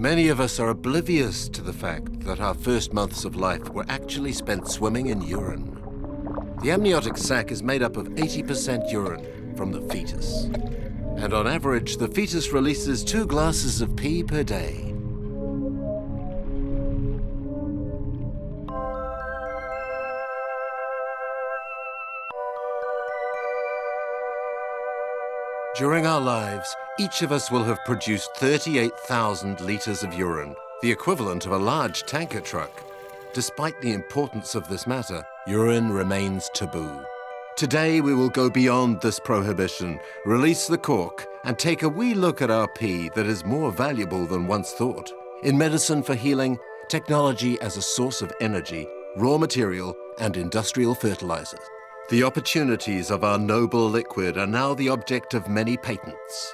Many of us are oblivious to the fact that our first months of life were actually spent swimming in urine. The amniotic sac is made up of 80% urine from the fetus. And on average, the fetus releases 2 glasses of pee per day. During our lives, each of us will have produced 38,000 litres of urine, the equivalent of a large tanker truck. Despite the importance of this matter, urine remains taboo. Today we will go beyond this prohibition, release the cork, and take a wee look at our pee that is more valuable than once thought. In medicine for healing, technology as a source of energy, raw material, and industrial fertilizers. The opportunities of our noble liquid are now the object of many patents.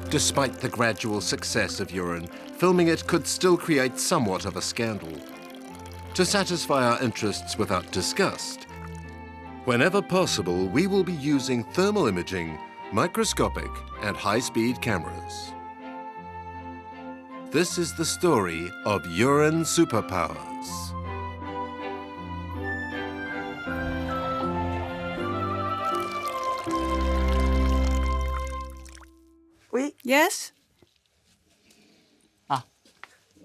Despite the gradual success of urine, filming it could still create somewhat of a scandal. To satisfy our interests without disgust, whenever possible, we will be using thermal imaging, microscopic, and high-speed cameras. This is the story of urine superpowers. Oui. Yes? Ah,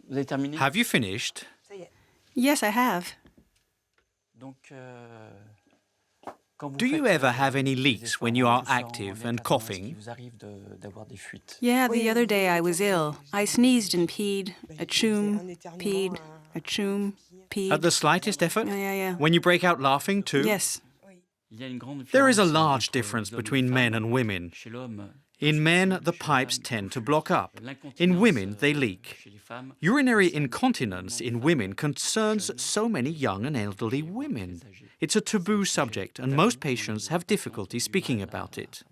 vous avez terminé? Have you finished? Ça y est. Yes, I have. Donc, Do you ever have any leaks when you are active and coughing? Yeah, the other day I was ill. I sneezed and peed, achoo, peed, achoo, peed. At the slightest effort? Yeah. When you break out laughing too? Yes. There is a large difference between men and women. In men, the pipes tend to block up. In women, they leak. Urinary incontinence in women concerns so many young and elderly women. It's a taboo subject, and most patients have difficulty speaking about it.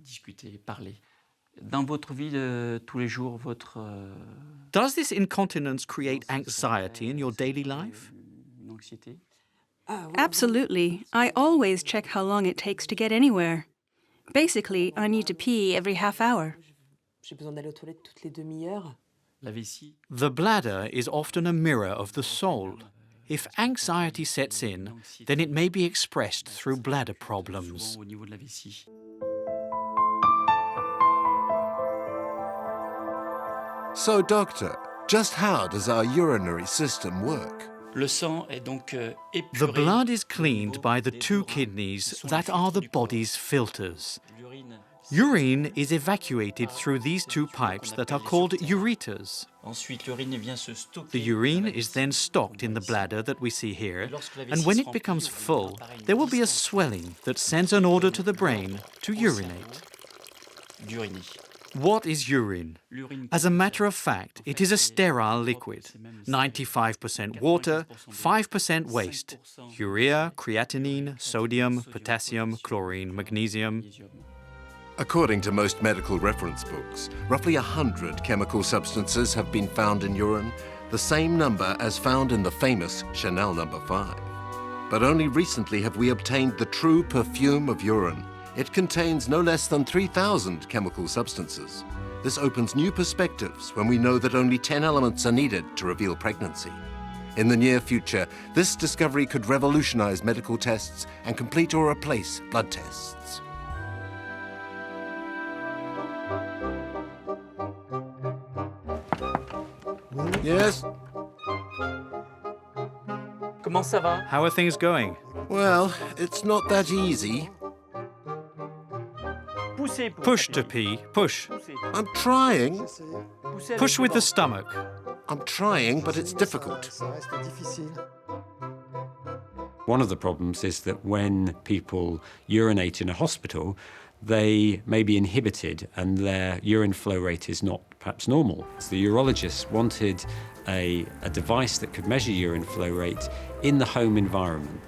Does this incontinence create anxiety in your daily life? Absolutely. I always check how long it takes to get anywhere. Basically, I need to pee every half hour. The bladder is often a mirror of the soul. If anxiety sets in, then it may be expressed through bladder problems. So, doctor, just how does our urinary system work? The blood is cleaned by the 2 kidneys that are the body's filters. Urine is evacuated through these 2 pipes that are called ureters. The urine is then stocked in the bladder that we see here, and when it becomes full, there will be a swelling that sends an order to the brain to urinate. What is urine? As a matter of fact, it is a sterile liquid. 95% water, 5% waste. Urea, creatinine, sodium, potassium, chlorine, magnesium. According to most medical reference books, roughly 100 chemical substances have been found in urine, the same number as found in the famous Chanel No. 5. But only recently have we obtained the true perfume of urine. It contains no less than 3,000 chemical substances. This opens new perspectives when we know that only 10 elements are needed to reveal pregnancy. In the near future, this discovery could revolutionize medical tests and complete or replace blood tests. Yes? Comment ça va? How are things going? Well, it's not that easy. Push to pee, push. I'm trying. Push with the stomach. I'm trying, but it's difficult. One of the problems is that when people urinate in a hospital, they may be inhibited and their urine flow rate is not perhaps normal. So the urologist wanted a device that could measure urine flow rate in the home environment.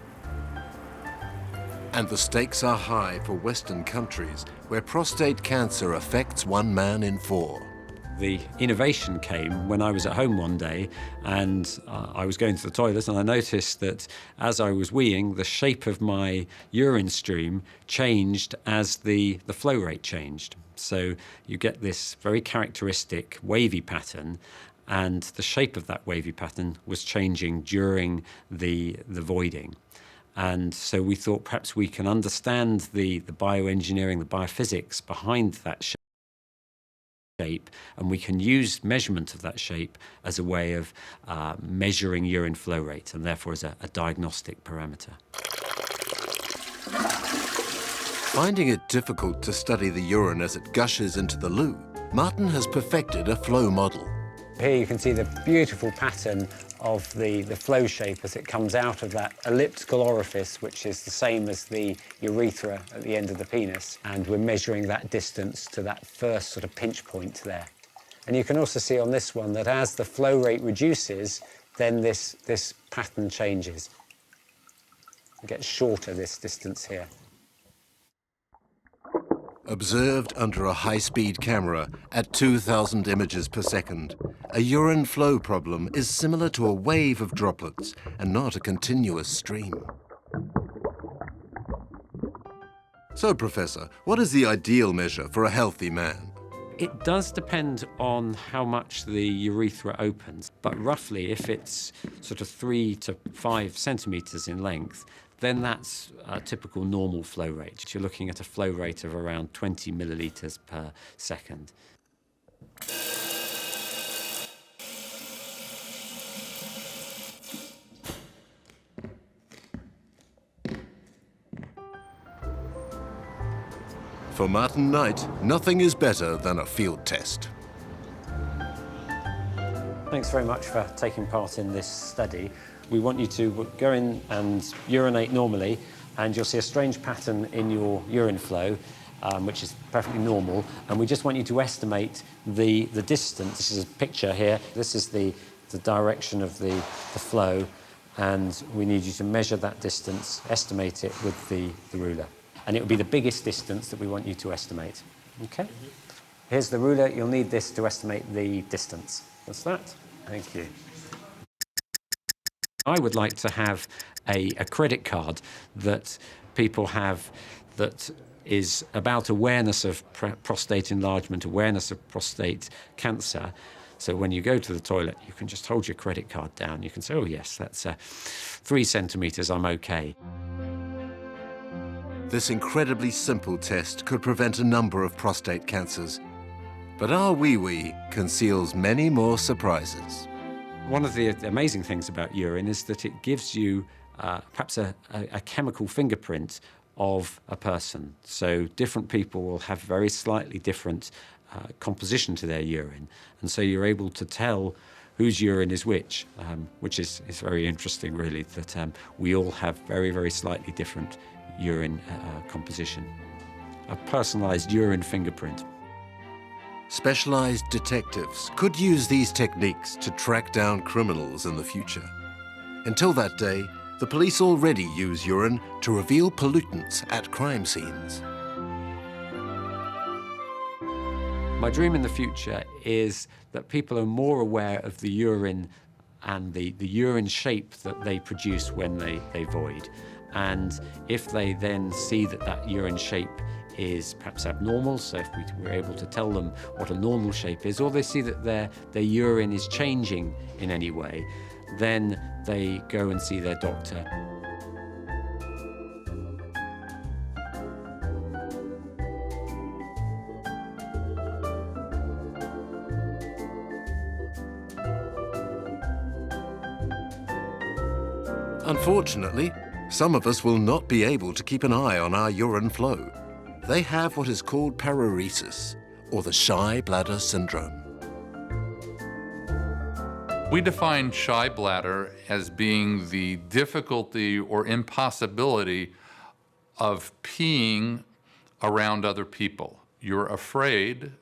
And the stakes are high for Western countries where prostate cancer affects 1 man in 4. the innovation came when I was at home one day and I was going to the toilet, and I noticed that as I was weeing, the shape of my urine stream changed as the flow rate changed. So you get this very characteristic wavy pattern, and the shape of that wavy pattern was changing during the voiding. And so we thought perhaps we can understand the bioengineering, the biophysics behind that shape, and we can use measurement of that shape as a way of measuring urine flow rate, and therefore as a diagnostic parameter. Finding it difficult to study the urine as it gushes into the loo, Martin has perfected a flow model. Here you can see the beautiful pattern of the flow shape as it comes out of that elliptical orifice, which is the same as the urethra at the end of the penis. And we're measuring that distance to that first sort of pinch point there. And you can also see on this one that as the flow rate reduces, then this pattern changes. It gets shorter, this distance here. Observed under a high-speed camera at 2,000 images per second, a urine flow problem is similar to a wave of droplets and not a continuous stream. So, Professor, what is the ideal measure for a healthy man? It does depend on how much the urethra opens, but roughly if it's sort of 3 to 5 centimetres in length, then that's a typical normal flow rate. You're looking at a flow rate of around 20 millilitres per second. For Martin Knight, nothing is better than a field test. Thanks very much for taking part in this study. We want you to go in and urinate normally, and you'll see a strange pattern in your urine flow, which is perfectly normal, and we just want you to estimate the distance. This is a picture here. This is the direction of the flow, and we need you to measure that distance, estimate it with the ruler. And it will be the biggest distance that we want you to estimate. Okay? Here's the ruler. You'll need this to estimate the distance. That's that. Thank you. I would like to have a credit card that people have that is about awareness of prostate enlargement, awareness of prostate cancer. So when you go to the toilet, you can just hold your credit card down. You can say, oh yes, that's 3 centimetres, I'm okay. This incredibly simple test could prevent a number of prostate cancers. But our wee-wee conceals many more surprises. One of the amazing things about urine is that it gives you perhaps a chemical fingerprint of a person. So different people will have very slightly different composition to their urine. And so you're able to tell whose urine is which is very interesting, really, that we all have very, very slightly different urine composition. A personalized urine fingerprint. Specialized detectives could use these techniques to track down criminals in the future. Until that day, the police already use urine to reveal pollutants at crime scenes. My dream in the future is that people are more aware of the urine and the urine shape that they produce when they void. And if they then see that urine shape is perhaps abnormal, so if we were able to tell them what a normal shape is, or they see that their urine is changing in any way, then they go and see their doctor. Unfortunately, some of us will not be able to keep an eye on our urine flow. They have what is called paruresis, or the shy bladder syndrome. We define shy bladder as being the difficulty or impossibility of peeing around other people. You're afraid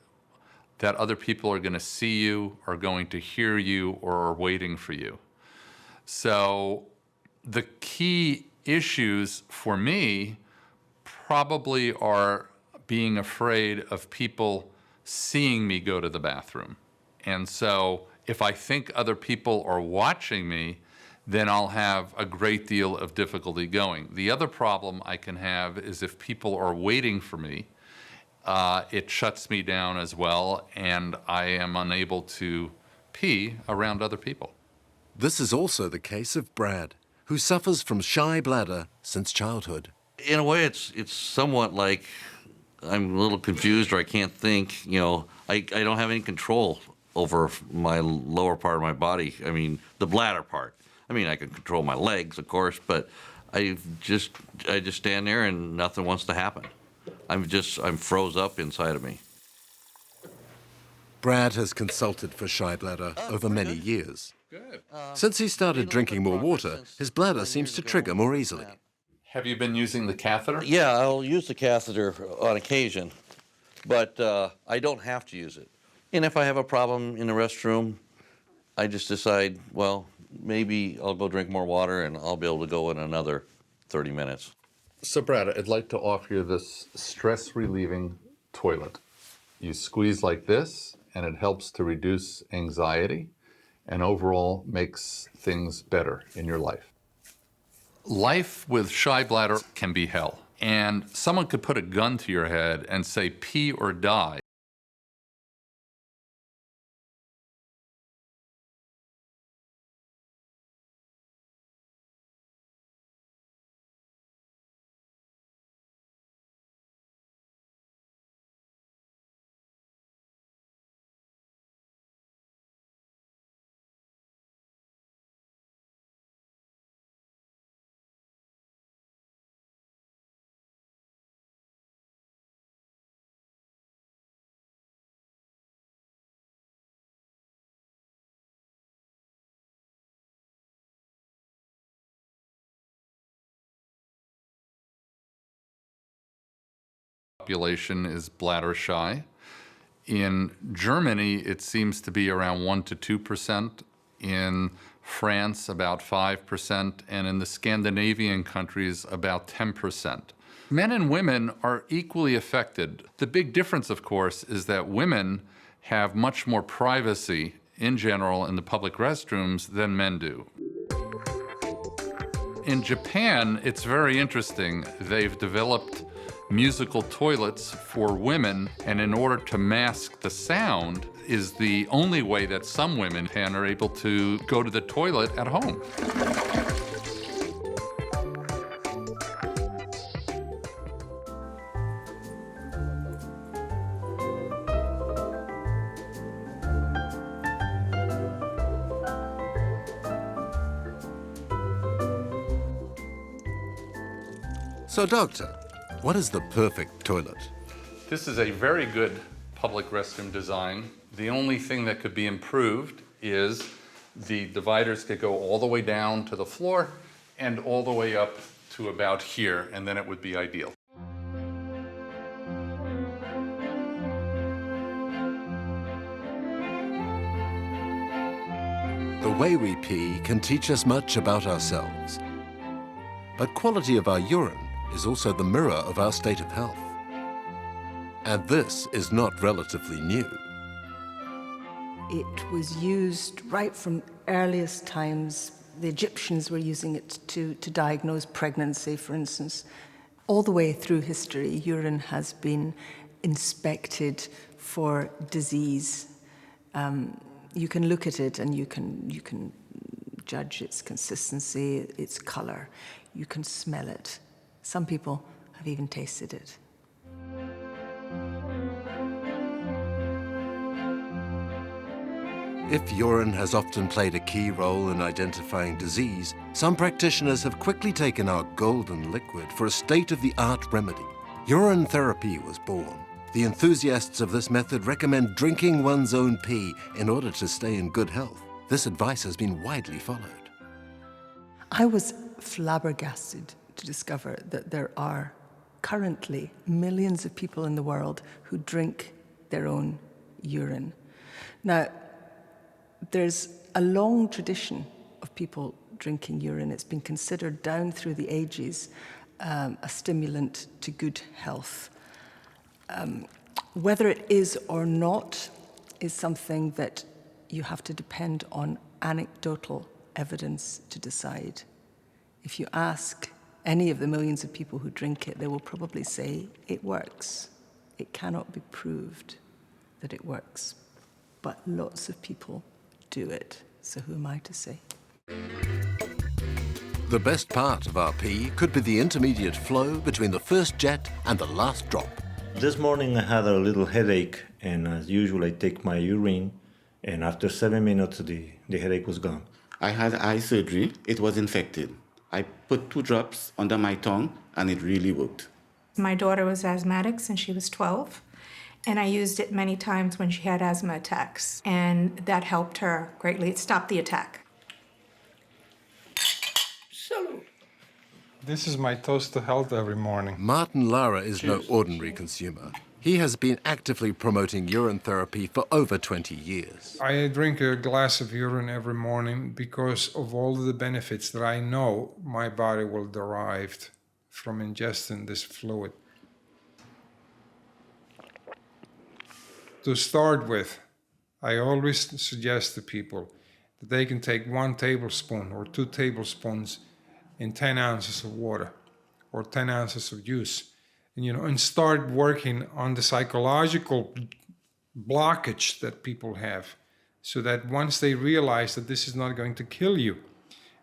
that other people are going to see you, are going to hear you, or are waiting for you. So the key issues for me probably are being afraid of people seeing me go to the bathroom. And so if I think other people are watching me, then I'll have a great deal of difficulty going. The other problem I can have is if people are waiting for me, it shuts me down as well, and I am unable to pee around other people. This is also the case of Brad, who suffers from shy bladder since childhood. In a way, it's somewhat like I'm a little confused or I can't think. You know, I don't have any control over my lower part of my body. I mean, the bladder part. I mean, I can control my legs, of course, but I just stand there and nothing wants to happen. I'm froze up inside of me. Brad has consulted for shy bladder over many years. Since he started drinking more water, his bladder seems to trigger more easily. Have you been using the catheter? Yeah, I'll use the catheter on occasion, but I don't have to use it. And if I have a problem in the restroom, I just decide, well, maybe I'll go drink more water and I'll be able to go in another 30 minutes. So Brad, I'd like to offer you this stress-relieving toilet. You squeeze like this, and it helps to reduce anxiety and overall makes things better in your life. Life with shy bladder can be hell. And someone could put a gun to your head and say, pee or die. Population is bladder shy. In Germany, it seems to be around 1 to 2%. In France, about 5%, and in the Scandinavian countries, about 10%. Men and women are equally affected. The big difference, of course, is that women have much more privacy in general in the public restrooms than men do. In Japan, it's very interesting. They've developed musical toilets for women, and in order to mask the sound is the only way that some women are able to go to the toilet at home. So, doctor, what is the perfect toilet? This is a very good public restroom design. The only thing that could be improved is the dividers could go all the way down to the floor and all the way up to about here, and then it would be ideal. The way we pee can teach us much about ourselves. But quality of our urine is also the mirror of our state of health. And this is not relatively new. It was used right from earliest times. The Egyptians were using it to diagnose pregnancy, for instance. All the way through history, urine has been inspected for disease. You can look at it and you can judge its consistency, its color. You can smell it. Some people have even tasted it. If urine has often played a key role in identifying disease, some practitioners have quickly taken our golden liquid for a state-of-the-art remedy. Urine therapy was born. The enthusiasts of this method recommend drinking one's own pee in order to stay in good health. This advice has been widely followed. I was flabbergasted to discover that there are currently millions of people in the world who drink their own urine. Now, there's a long tradition of people drinking urine. It's been considered down through the ages a stimulant to good health. Whether it is or not is something that you have to depend on anecdotal evidence to decide. If you ask any of the millions of people who drink it, they will probably say it works. It cannot be proved that it works, but lots of people do it. So who am I to say? The best part of our pee could be the intermediate flow between the first jet and the last drop. This morning I had a little headache, and as usual I take my urine, and after 7 minutes the headache was gone. I had eye surgery. It was infected. I put 2 drops under my tongue, and it really worked. My daughter was asthmatic since she was 12, and I used it many times when she had asthma attacks, and that helped her greatly. It stopped the attack. This is my toast to health every morning. Martin Lara is no ordinary consumer. He has been actively promoting urine therapy for over 20 years. I drink a glass of urine every morning because of all the benefits that I know my body will derive from ingesting this fluid. To start with, I always suggest to people that they can take 1 tablespoon or 2 tablespoons in 10 ounces of water or 10 ounces of juice. And start working on the psychological blockage that people have, so that once they realize that this is not going to kill you,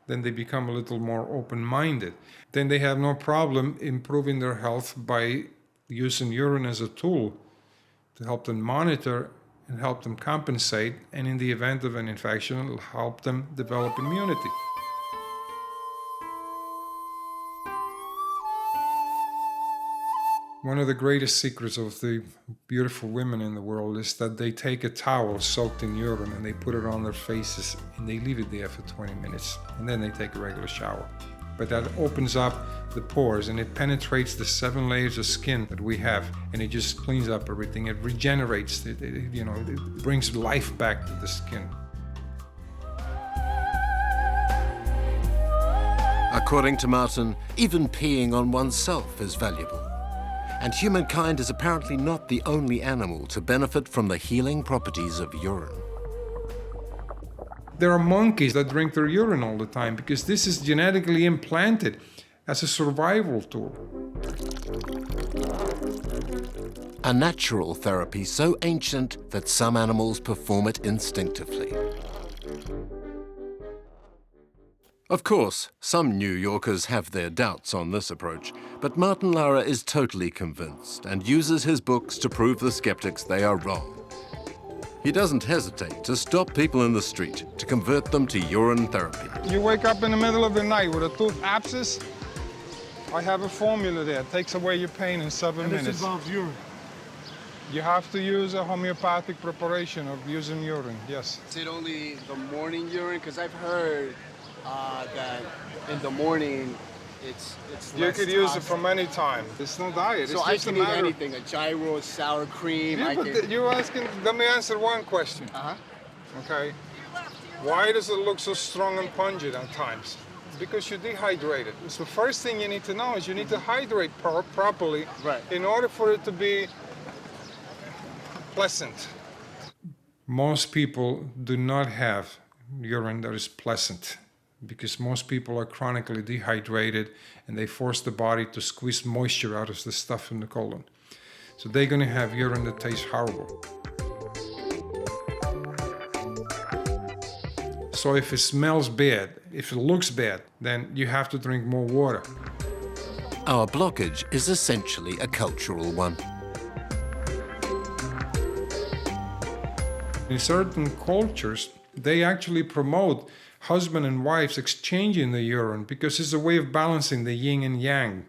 then they become a little more open-minded. Then they have no problem improving their health by using urine as a tool to help them monitor and help them compensate, and in the event of an infection, it'll help them develop immunity. One of the greatest secrets of the beautiful women in the world is that they take a towel soaked in urine and they put it on their faces and they leave it there for 20 minutes and then they take a regular shower. But that opens up the pores and it penetrates the 7 layers of skin that we have, and it just cleans up everything. It regenerates, it brings life back to the skin. According to Martin, even peeing on oneself is valuable. And humankind is apparently not the only animal to benefit from the healing properties of urine. There are monkeys that drink their urine all the time because this is genetically implanted as a survival tool. A natural therapy so ancient that some animals perform it instinctively. Of course, some New Yorkers have their doubts on this approach, but Martin Lara is totally convinced and uses his books to prove the skeptics they are wrong. He doesn't hesitate to stop people in the street to convert them to urine therapy. You wake up in the middle of the night with a tooth abscess. I have a formula there. It takes away your pain in 7 minutes. This involves urine. You have to use a homeopathic preparation of using urine, yes. Is it only the morning urine? Because I've heard that in the morning it's you could use it from any time. It's no diet. So it's I can eat anything, a gyro, sour cream. Yeah, but you're asking, let me answer one question. Okay. Why does it look so strong and pungent at times? Because you're dehydrated. So the first thing you need to know is you need to hydrate properly in order for it to be pleasant. Most people do not have urine that is pleasant, because most people are chronically dehydrated and they force the body to squeeze moisture out of the stuff in the colon. So they're going to have urine that tastes horrible. So if it smells bad, if it looks bad, then you have to drink more water. Our blockage is essentially a cultural one. In certain cultures, they actually promote husband and wives exchanging the urine because it's a way of balancing the yin and yang.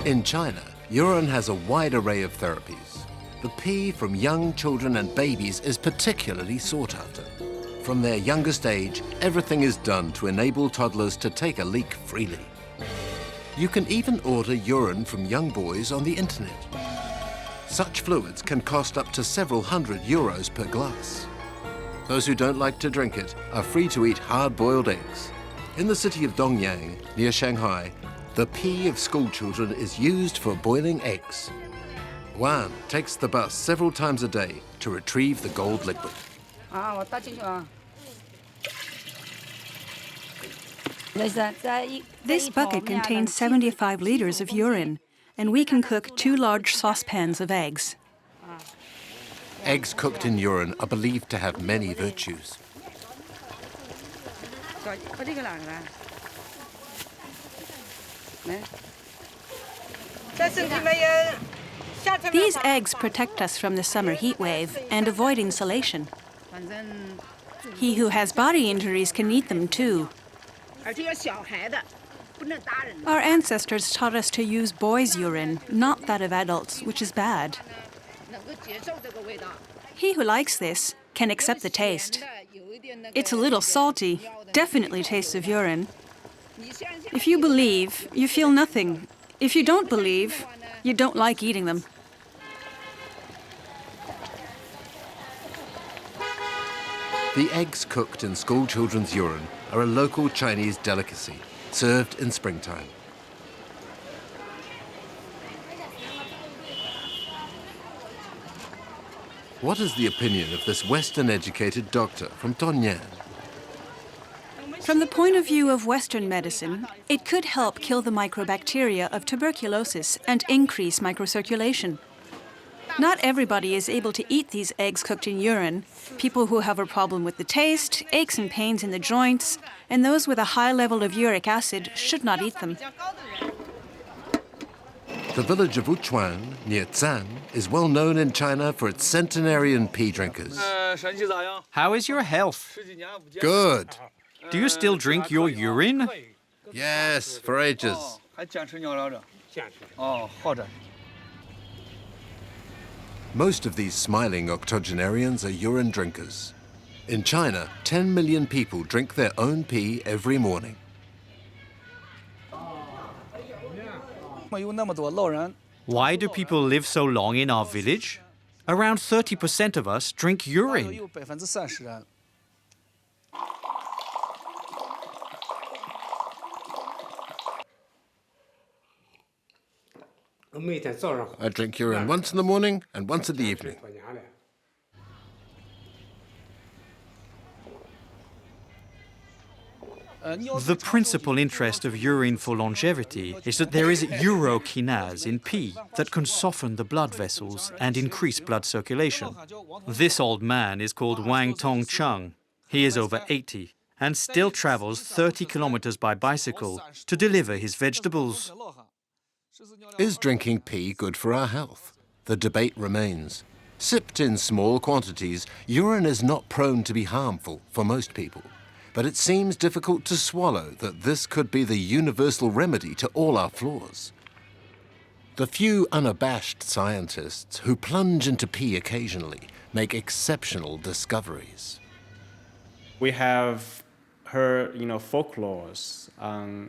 In China, urine has a wide array of therapies. The pee from young children and babies is particularly sought after. From their youngest age, everything is done to enable toddlers to take a leak freely. You can even order urine from young boys on the internet. Such fluids can cost up to several €100 per glass. Those who don't like to drink it are free to eat hard-boiled eggs. In the city of Dongyang, near Shanghai, the pee of schoolchildren is used for boiling eggs. Wan takes the bus several times a day to retrieve the gold liquid. This bucket contains 75 liters of urine, and we can cook 2 large saucepans of eggs. Eggs cooked in urine are believed to have many virtues. These eggs protect us from the summer heat wave and avoid insulation. He who has body injuries can eat them too. Our ancestors taught us to use boys' urine, not that of adults, which is bad. He who likes this can accept the taste. It's a little salty, definitely tastes of urine. If you believe, you feel nothing. If you don't believe, you don't like eating them. The eggs cooked in school children's urine are a local Chinese delicacy, served in springtime. What is the opinion of this Western-educated doctor from Tongnan? From the point of view of Western medicine, it could help kill the microbacteria of tuberculosis and increase microcirculation. Not everybody is able to eat these eggs cooked in urine. People who have a problem with the taste, aches and pains in the joints, and those with a high level of uric acid should not eat them. The village of Wuchuan, near Zan, is well known in China for its centenarian pea drinkers. How is your health? Good. Do you still drink your urine? Yes, for ages. Most of these smiling octogenarians are urine drinkers. In China, 10 million people drink their own pee every morning. Why do people live so long in our village? Around 30% of us drink urine. I drink urine once in the morning and once in the evening. The principal interest of urine for longevity is that there is urokinase in pee that can soften the blood vessels and increase blood circulation. This old man is called Wang Tongcheng. He is over 80 and still travels 30 kilometers by bicycle to deliver his vegetables. Is drinking pee good for our health? The debate remains. Sipped in small quantities, urine is not prone to be harmful for most people. But it seems difficult to swallow that this could be the universal remedy to all our flaws. The few unabashed scientists who plunge into pee occasionally make exceptional discoveries. We have heard, folklores on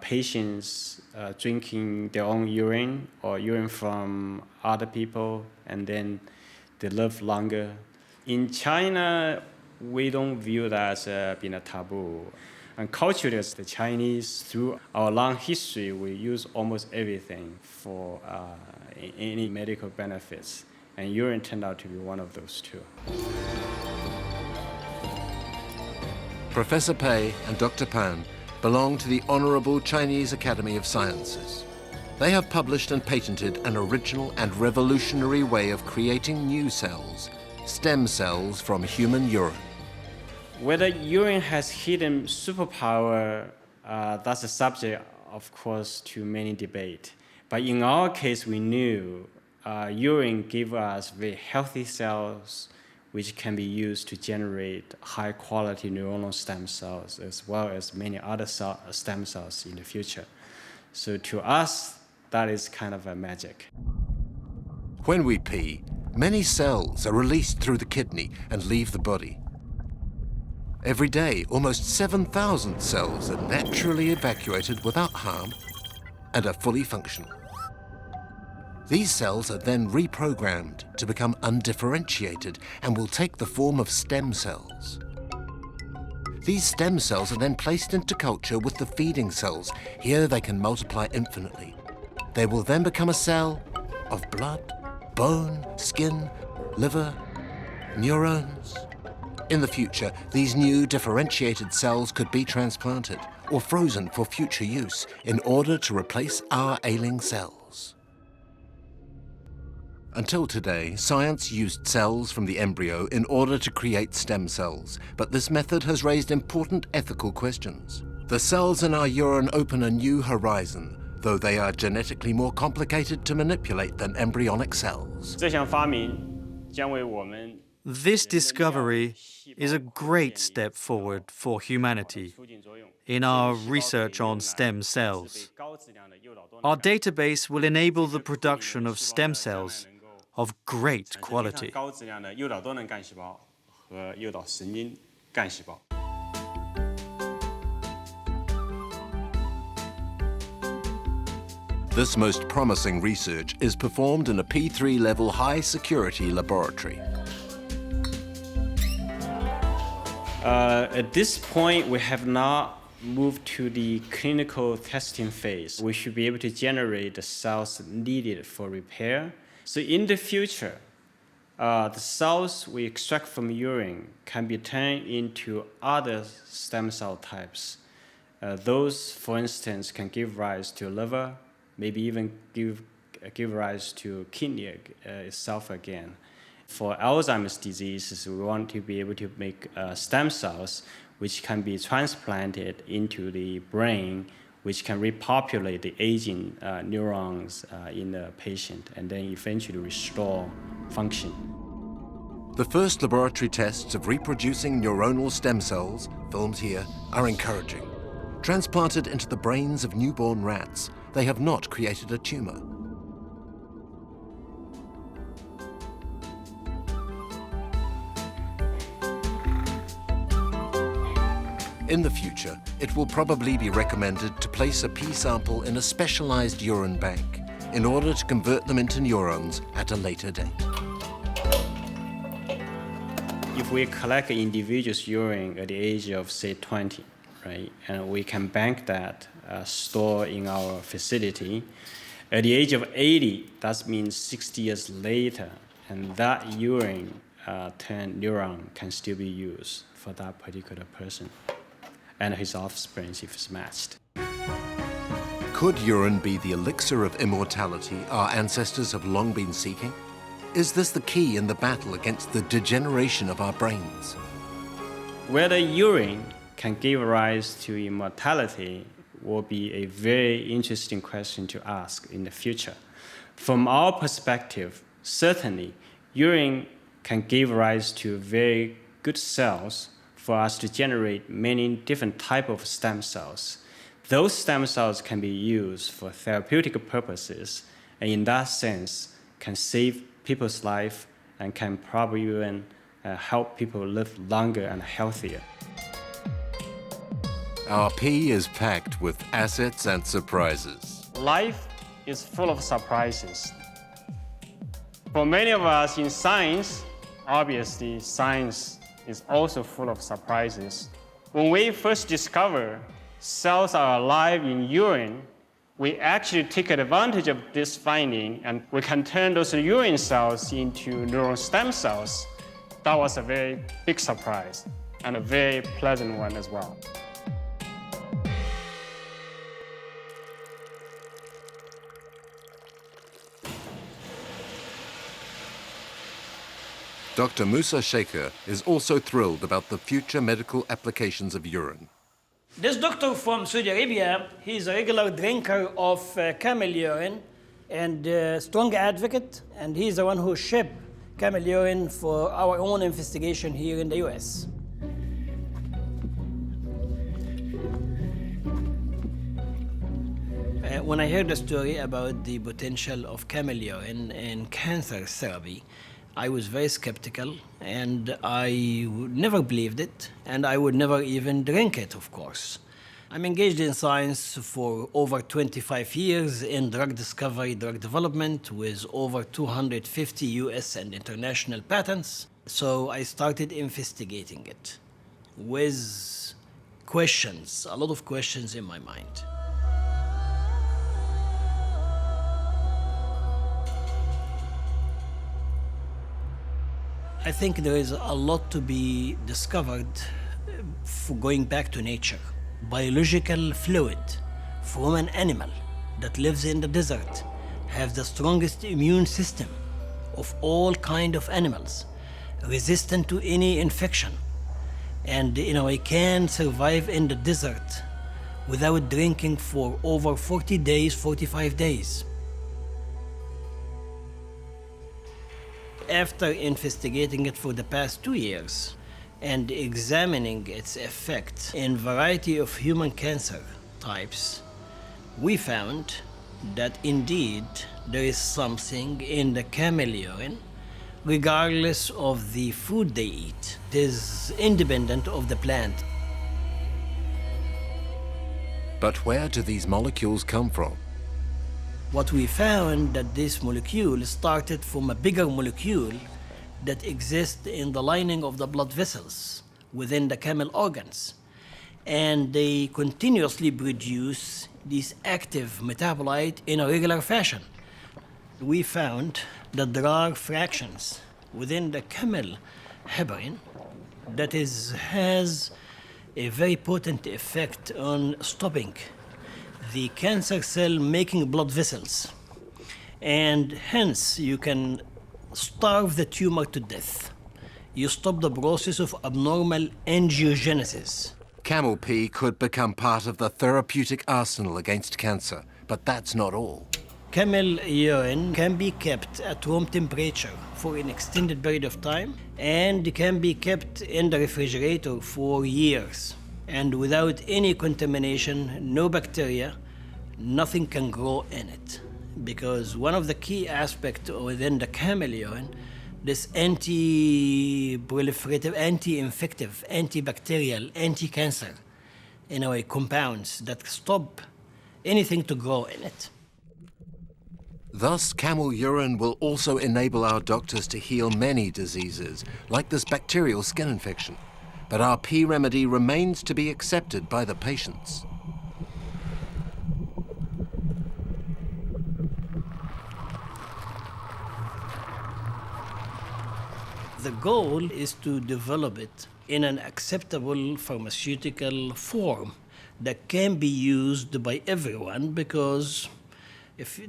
patients drinking their own urine or urine from other people, and then they live longer. In China, we don't view that as being a taboo. And culturally, as the Chinese, through our long history, we use almost everything for any medical benefits. And urine turned out to be one of those too. Professor Pei and Dr. Pan belong to the Honorable Chinese Academy of Sciences. They have published and patented an original and revolutionary way of creating new cells, stem cells from human urine. Whether urine has hidden superpower, that's a subject, of course, to many debate. But in our case, we knew urine gave us very healthy cells, which can be used to generate high-quality neuronal stem cells, as well as many other stem cells in the future. So to us, that is kind of a magic. When we pee, many cells are released through the kidney and leave the body. Every day, almost 7,000 cells are naturally evacuated without harm and are fully functional. These cells are then reprogrammed to become undifferentiated and will take the form of stem cells. These stem cells are then placed into culture with the feeding cells. Here they can multiply infinitely. They will then become a cell of blood, bone, skin, liver, Neurons? In the future, these new differentiated cells could be transplanted or frozen for future use in order to replace our ailing cells. Until today, science used cells from the embryo in order to create stem cells, but this method has raised important ethical questions. The cells in our urine open a new horizon, though they are genetically more complicated to manipulate than embryonic cells. 这项发明将为我们 This discovery is a great step forward for humanity in our research on stem cells. Our database will enable the production of stem cells of great quality. 高质量的诱导多能干细胞和诱导神经干细胞。 This most promising research is performed in a P3 level high security laboratory. At this point, we have not moved to the clinical testing phase. We should be able to generate the cells needed for repair. So in the future, the cells we extract from urine can be turned into other stem cell types. Those, for instance, can give rise to liver, maybe even give rise to kidney itself again. For Alzheimer's disease, we want to be able to make stem cells which can be transplanted into the brain, which can repopulate the aging neurons in the patient and then eventually restore function. The first laboratory tests of reproducing neuronal stem cells, filmed here, are encouraging. Transplanted into the brains of newborn rats, they have not created a tumor. In the future, it will probably be recommended to place a pee sample in a specialized urine bank in order to convert them into neurons at a later date. If we collect an individual's urine at the age of, say, 20, right, and we can bank that, store in our facility, at the age of 80, that means 60 years later, and that urine turned neuron can still be used for that particular person and his offspring if it's matched. Could urine be the elixir of immortality our ancestors have long been seeking? Is this the key in the battle against the degeneration of our brains? Whether urine can give rise to immortality will be a very interesting question to ask in the future. From our perspective, certainly, urine can give rise to very good cells for us to generate many different types of stem cells. Those stem cells can be used for therapeutic purposes, and in that sense, can save people's life and can probably even help people live longer and healthier. Our pee is packed with assets and surprises. Life is full of surprises. For many of us in science, obviously science is also full of surprises. When we first discovered cells are alive in urine, we actually take advantage of this finding and we can turn those urine cells into neural stem cells. That was a very big surprise and a very pleasant one as well. Dr. Musa Sheikher is also thrilled about the future medical applications of urine. This doctor from Saudi Arabia, he's a regular drinker of camel urine and a strong advocate, and he's the one who shipped camel urine for our own investigation here in the US. When I heard the story about the potential of camel urine in cancer therapy, I was very skeptical, and I never believed it, and I would never even drink it, of course. I'm engaged in science for over 25 years in drug discovery, drug development, with over 250 US and international patents. So I started investigating it with questions, a lot of questions in my mind. I think there is a lot to be discovered for going back to nature. Biological fluid from an animal that lives in the desert have the strongest immune system of all kind of animals, resistant to any infection. And it can survive in the desert without drinking for over 40 days, 45 days. After investigating it for the past 2 years and examining its effect in variety of human cancer types, we found that indeed there is something in the camel urine, regardless of the food they eat. It is independent of the plant. But where do these molecules come from? What we found that this molecule started from a bigger molecule that exists in the lining of the blood vessels within the camel organs. And they continuously produce this active metabolite in a regular fashion. We found that there are fractions within the camel heparin that has a very potent effect on stopping the cancer cell making blood vessels. And hence you can starve the tumor to death. You stop the process of abnormal angiogenesis. Camel pee could become part of the therapeutic arsenal against cancer, but that's not all. Camel urine can be kept at room temperature for an extended period of time and can be kept in the refrigerator for years. And without any contamination, no bacteria, nothing can grow in it. Because one of the key aspects within the camel urine, this anti-proliferative, anti-infective, antibacterial, anti-cancer, compounds that stop anything to grow in it. Thus, camel urine will also enable our doctors to heal many diseases, like this bacterial skin infection. But our pee remedy remains to be accepted by the patients. The goal is to develop it in an acceptable pharmaceutical form that can be used by everyone, because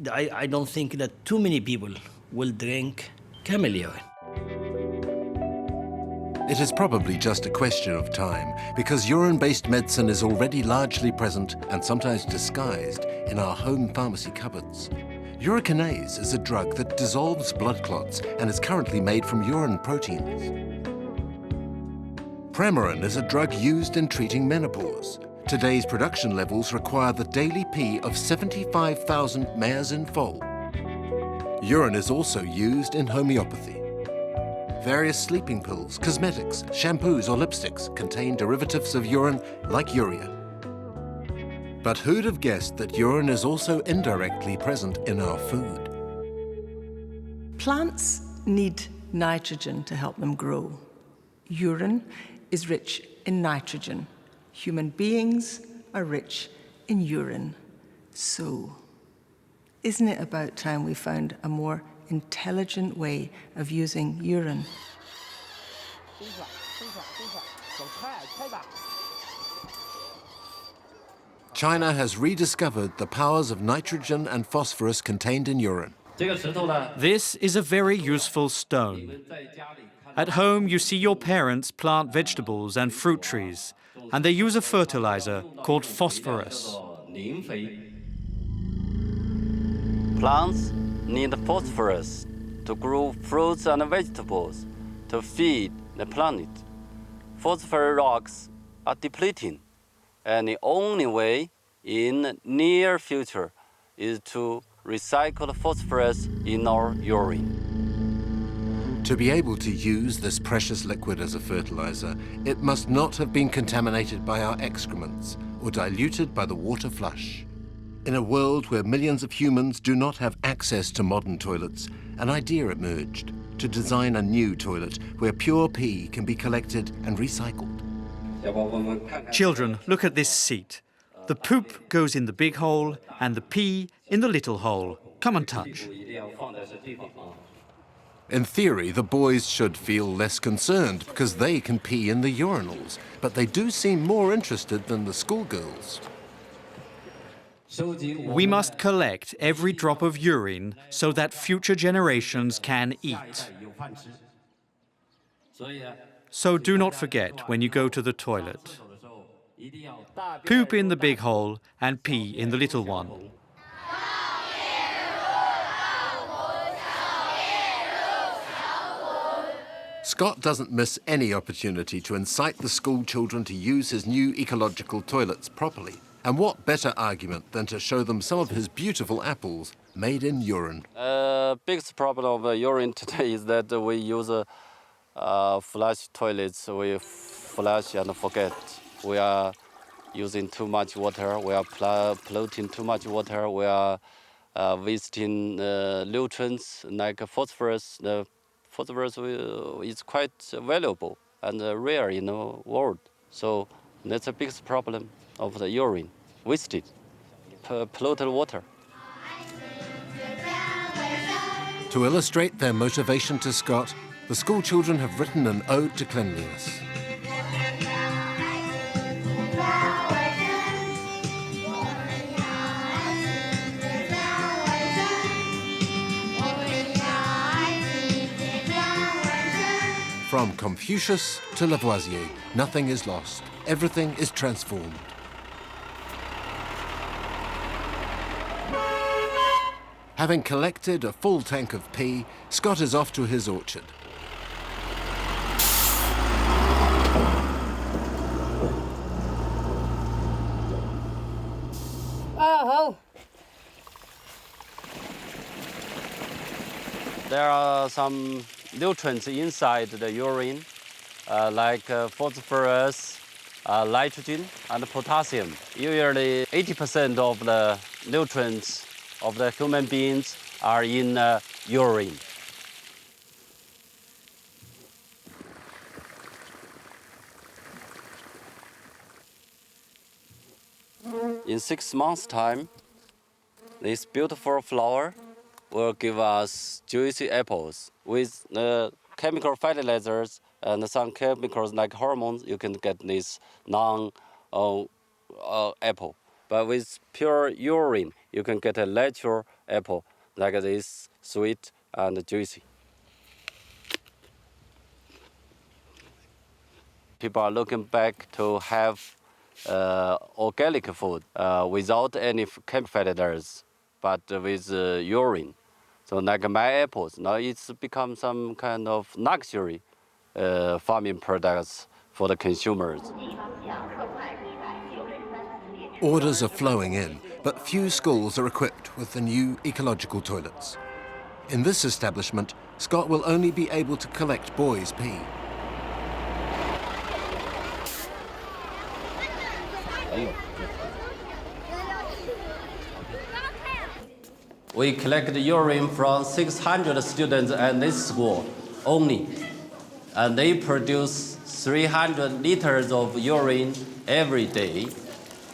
I don't think that too many people will drink camel urine. It is probably just a question of time, because urine-based medicine is already largely present and sometimes disguised in our home pharmacy cupboards. Urokinase is a drug that dissolves blood clots and is currently made from urine proteins. Premarin is a drug used in treating menopause. Today's production levels require the daily pee of 75,000 mares in foal. Urine is also used in homeopathy. Various sleeping pills, cosmetics, shampoos or lipsticks contain derivatives of urine like urea. But who'd have guessed that urine is also indirectly present in our food? Plants need nitrogen to help them grow. Urine is rich in nitrogen. Human beings are rich in urine. So, isn't it about time we found a more intelligent way of using urine? China has rediscovered the powers of nitrogen and phosphorus contained in urine. This is a very useful stone. At home, you see your parents plant vegetables and fruit trees, and they use a fertilizer called phosphorus. Plants need phosphorus to grow fruits and vegetables to feed the planet. Phosphorus rocks are depleting, and the only way in the near future is to recycle the phosphorus in our urine. To be able to use this precious liquid as a fertilizer, it must not have been contaminated by our excrements or diluted by the water flush. In a world where millions of humans do not have access to modern toilets, an idea emerged to design a new toilet where pure pee can be collected and recycled. Children, look at this seat. The poop goes in the big hole and the pee in the little hole. Come and touch. In theory, the boys should feel less concerned because they can pee in the urinals, but they do seem more interested than the schoolgirls. We must collect every drop of urine so that future generations can eat. So do not forget when you go to the toilet. Poop in the big hole and pee in the little one. Scott doesn't miss any opportunity to incite the school children to use his new ecological toilets properly. And what better argument than to show them some of his beautiful apples made in urine? Biggest problem of urine today is that we use flush toilets. We flush and forget. We are using too much water. We are polluting too much water. We are wasting nutrients like phosphorus. The phosphorus is quite valuable and rare in the world. So that's the biggest problem of the urine, wasted, polluted water. To illustrate their motivation to Scott, the school children have written an ode to cleanliness. From Confucius to Lavoisier, nothing is lost. Everything is transformed. Having collected a full tank of pee, Scott is off to his orchard. Oh. There are some nutrients inside the urine, like phosphorus, nitrogen, and potassium. Usually 80% of the nutrients of the human beings are in urine. In 6 months' time, this beautiful flower will give us juicy apples. With chemical fertilizers and some chemicals like hormones, you can get this non-apple. But with pure urine, you can get a natural apple like this, sweet and juicy. People are looking back to have organic food without any chemical fertilizers, but with urine. So like my apples, now it's become some kind of luxury farming products for the consumers. Orders are flowing in, but few schools are equipped with the new ecological toilets. In this establishment, Scott will only be able to collect boys' pee. We collect urine from 600 students at this school only, and they produce 300 liters of urine every day.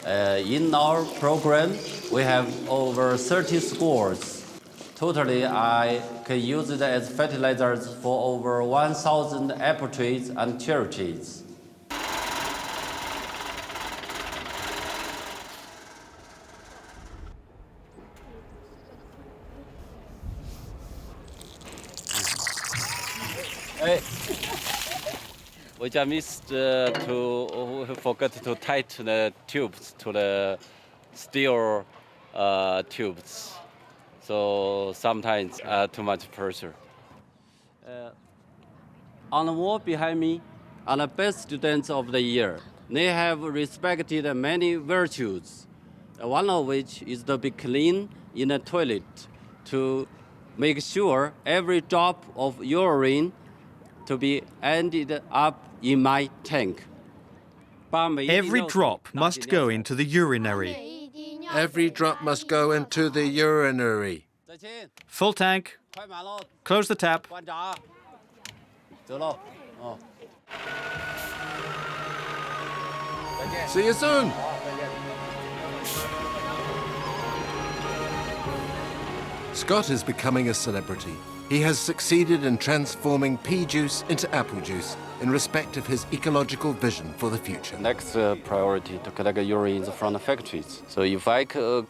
In our program, we have over 30 schools. Totally, I can use it as fertilizers for over 1,000 apple trees and cherry trees. Hey. We just missed to forget to tighten the tubes to the steel tubes. So sometimes too much pressure. On the wall behind me are the best students of the year. They have respected many virtues, one of which is to be clean in the toilet, to make sure every drop of urine to be ended up in my tank. Every drop must go into the urinary. Every drop must go into the urinary. Full tank. Close the tap. See you soon. Scott is becoming a celebrity. He has succeeded in transforming pea juice into apple juice in respect of his ecological vision for the future. Next priority to collect urine from the factories. So if I could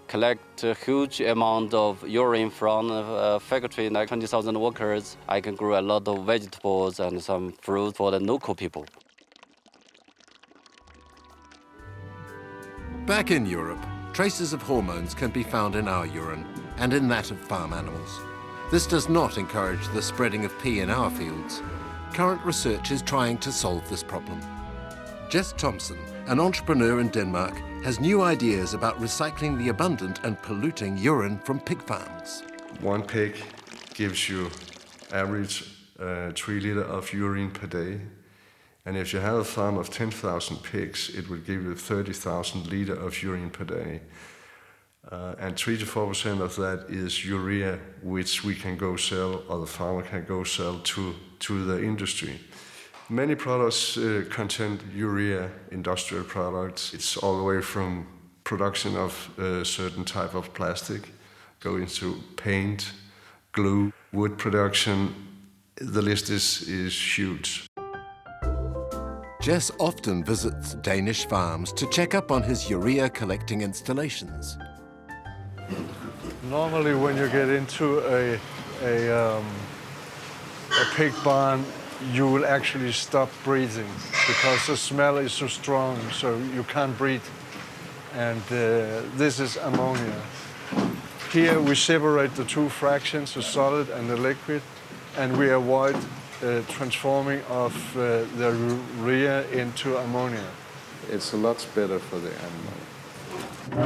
collect a huge amount of urine from a factory, like 20,000 workers, I can grow a lot of vegetables and some fruit for the local people. Back in Europe, traces of hormones can be found in our urine and in that of farm animals. This does not encourage the spreading of pea in our fields. Current research is trying to solve this problem. Jess Thompson, an entrepreneur in Denmark, has new ideas about recycling the abundant and polluting urine from pig farms. One pig gives you average 3 liters of urine per day. And if you have a farm of 10,000 pigs, it will give you 30,000 liters of urine per day. And 3 to 4% of that is urea, which we can go sell, or the farmer can go sell to the industry. Many products contain urea, industrial products. It's all the way from production of a certain type of plastic, going to paint, glue, wood production. The list is huge. Jess often visits Danish farms to check up on his urea collecting installations. Normally when you get into a pig barn, you will actually stop breathing because the smell is so strong, so you can't breathe. And this is ammonia. Here we separate the two fractions, the solid and the liquid, and we avoid transforming of the urea into ammonia. It's a lot better for the animal.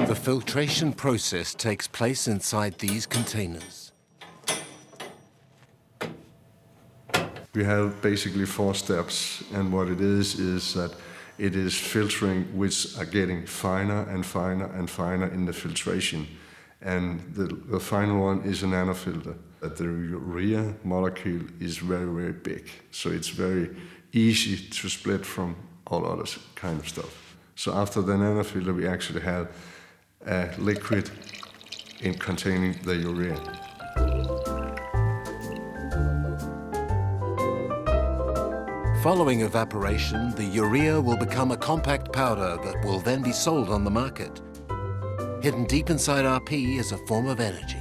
The filtration process takes place inside these containers. We have basically 4 steps, and what it is that it is filtering which are getting finer and finer and finer in the filtration. And the final one is a nanofilter. The urea molecule is very, very big, so it's very easy to split from all other kind of stuff. So after the nanofilter, we actually have a liquid containing the urea. Following evaporation, the urea will become a compact powder that will then be sold on the market. Hidden deep inside our pea is a form of energy.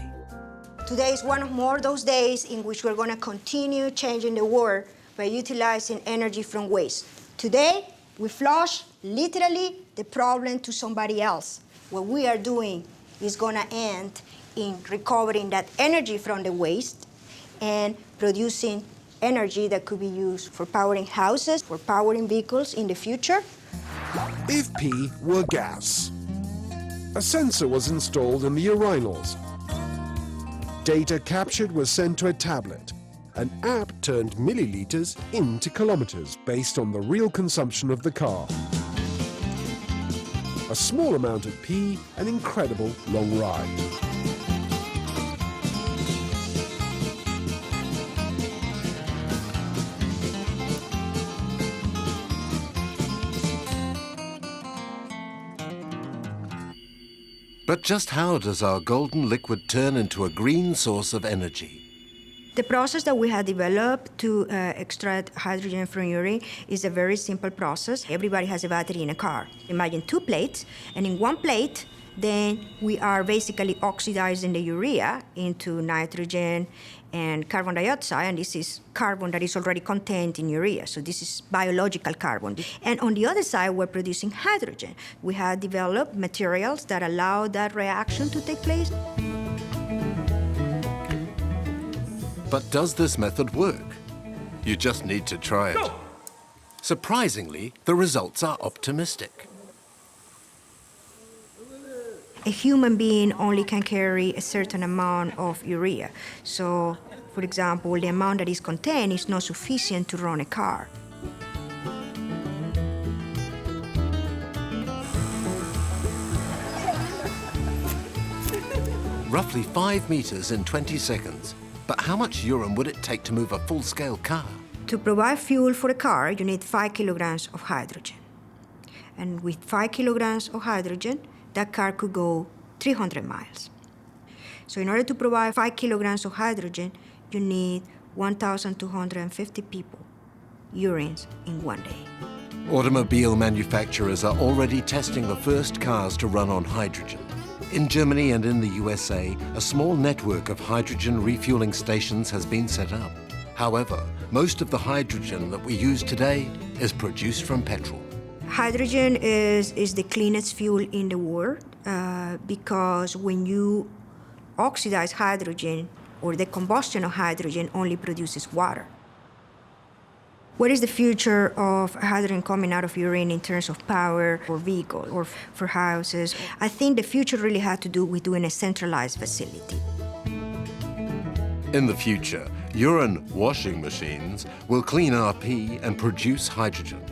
Today is one of more those days in which we're going to continue changing the world by utilizing energy from waste. Today, we flush literally the problem to somebody else. What we are doing is going to end in recovering that energy from the waste and producing energy that could be used for powering houses, for powering vehicles in the future. If pee were gas, a sensor was installed in the urinals. Data captured was sent to a tablet. An app turned milliliters into kilometers based on the real consumption of the car. A small amount of pee, an incredible long ride. But just how does our golden liquid turn into a green source of energy? The process that we have developed to extract hydrogen from urine is a very simple process. Everybody has a battery in a car. Imagine 2 plates, and in one plate, then we are basically oxidizing the urea into nitrogen and carbon dioxide, and this is carbon that is already contained in urea, so this is biological carbon. And on the other side, we're producing hydrogen. We have developed materials that allow that reaction to take place. But does this method work? You just need to try it. Surprisingly, the results are optimistic. A human being only can carry a certain amount of urea. So, for example, the amount that is contained is not sufficient to run a car. Roughly 5 meters in 20 seconds. But how much urine would it take to move a full-scale car? To provide fuel for a car, you need 5 kilograms of hydrogen. And with 5 kilograms of hydrogen, that car could go 300 miles. So in order to provide 5 kilograms of hydrogen, you need 1,250 people urines in one day. Automobile manufacturers are already testing the first cars to run on hydrogen. In Germany and in the USA, a small network of hydrogen refueling stations has been set up. However, most of the hydrogen that we use today is produced from petrol. Hydrogen is the cleanest fuel in the world because when you oxidize hydrogen, or the combustion of hydrogen only produces water. What is the future of hydrogen coming out of urine in terms of power for vehicles or for houses? I think the future really had to do with doing a centralized facility. In the future, urine washing machines will clean our pee and produce hydrogen.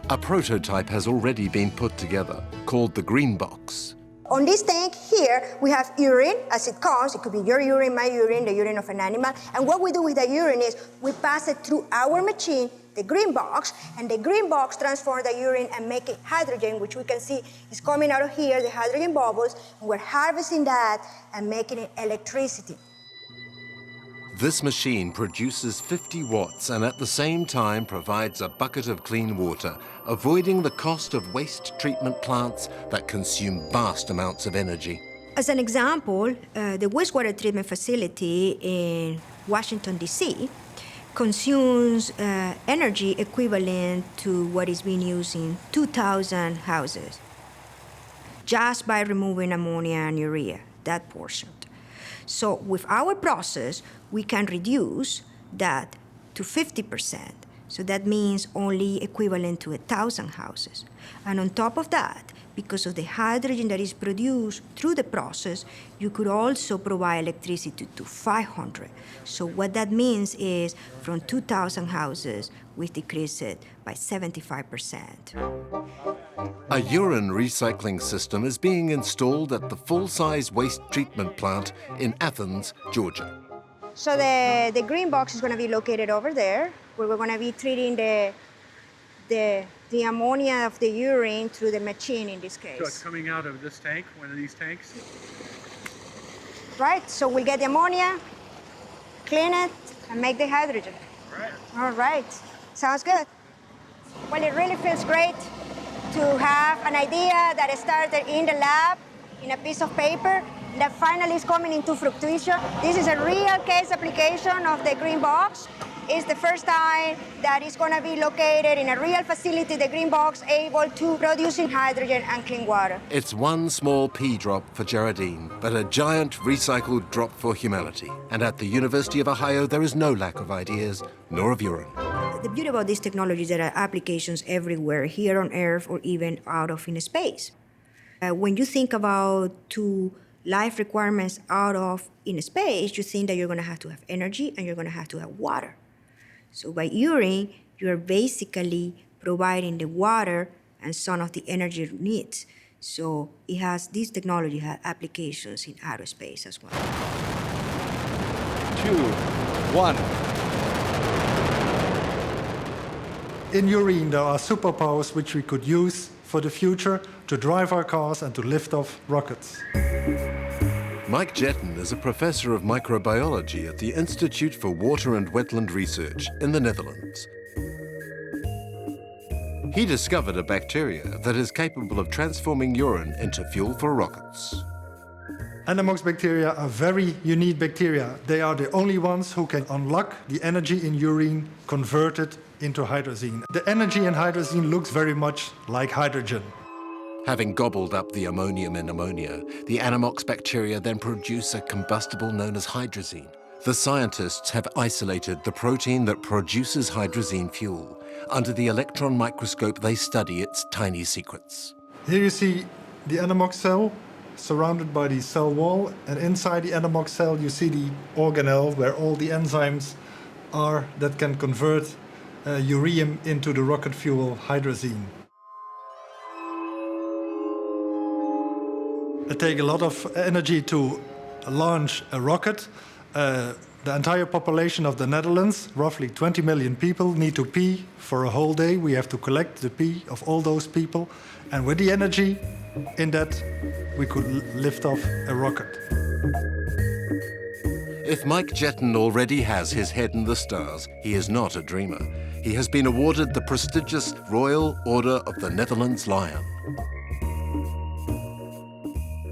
A prototype has already been put together, called the Green Box. On this tank here, we have urine as it comes. It could be your urine, my urine, the urine of an animal. And what we do with the urine is we pass it through our machine, the Green Box, and the Green Box transforms the urine and make it hydrogen, which we can see is coming out of here, the hydrogen bubbles, and we're harvesting that and making it electricity. This machine produces 50 watts and at the same time provides a bucket of clean water, avoiding the cost of waste treatment plants that consume vast amounts of energy. As an example, the wastewater treatment facility in Washington, D.C. consumes energy equivalent to what is being used in 2,000 houses just by removing ammonia and urea, that portion. So with our process, we can reduce that to 50%. So that means only equivalent to 1,000 houses. And on top of that, because of the hydrogen that is produced through the process, you could also provide electricity to 500. So what that means is from 2,000 houses, we decrease it by 75%. A urine recycling system is being installed at the full-size waste treatment plant in Athens, Georgia. So the Green Box is going to be located over there, where we're going to be treating the ammonia of the urine through the machine in this case. So it's coming out of this tank, one of these tanks? Right, so we'll get the ammonia, clean it, and make the hydrogen. Right. All right, sounds good. Well, it really feels great to have an idea that started in the lab, in a piece of paper, that finally is coming into fruition. This is a real case application of the Green Box. It's the first time that it's going to be located in a real facility, the Green Box, able to producing hydrogen and clean water. It's one small pea drop for Geraldine, but a giant recycled drop for humanity. And at the University of Ohio, there is no lack of ideas, nor of urine. The beauty about this technology is there are applications everywhere, here on Earth or even out of in space. When you think about two life requirements out of in space, you think that you're going to have energy and you're going to have water. So by urine, you're basically providing the water and some of the energy it needs. So this technology has applications in outer space as well. 2, 1. In urine, there are superpowers which we could use for the future to drive our cars and to lift off rockets. Mike Jetten is a professor of microbiology at the Institute for Water and Wetland Research in the Netherlands. He discovered a bacteria that is capable of transforming urine into fuel for rockets. Anamox bacteria are very unique bacteria. They are the only ones who can unlock the energy in urine converted into hydrazine. The energy in hydrazine looks very much like hydrogen. Having gobbled up the ammonium in ammonia, the Anamox bacteria then produce a combustible known as hydrazine. The scientists have isolated the protein that produces hydrazine fuel. Under the electron microscope, they study its tiny secrets. Here you see the Anamox cell surrounded by the cell wall, and inside the Anamox cell you see the organelle where all the enzymes are that can convert urea into the rocket fuel hydrazine. It takes a lot of energy to launch a rocket. The entire population of the Netherlands, roughly 20 million people, need to pee for a whole day. We have to collect the pee of all those people. And with the energy in that, we could lift off a rocket. If Mike Jetton already has his head in the stars, he is not a dreamer. He has been awarded the prestigious Royal Order of the Netherlands Lion.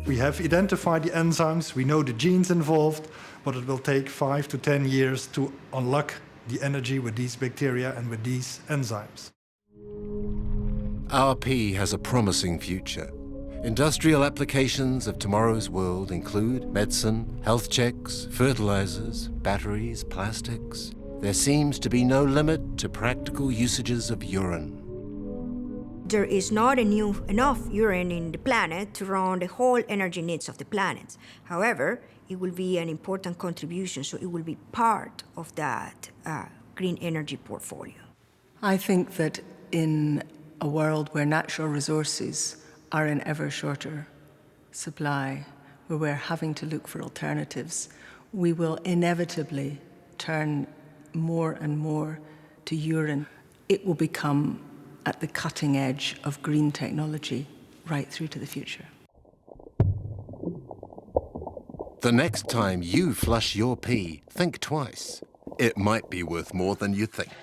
We have identified the enzymes, we know the genes involved, but it will take 5 to 10 years to unlock the energy with these bacteria and with these enzymes. Our pea has a promising future. Industrial applications of tomorrow's world include medicine, health checks, fertilizers, batteries, plastics. There seems to be no limit to practical usages of urine. There is not enough urine in the planet to run the whole energy needs of the planet. However, it will be an important contribution, so it will be part of that green energy portfolio. I think that in a world where natural resources are in ever shorter supply, where we're having to look for alternatives, we will inevitably turn more and more to urine. It will become at the cutting edge of green technology right through to the future. The next time you flush your pee, think twice. It might be worth more than you think.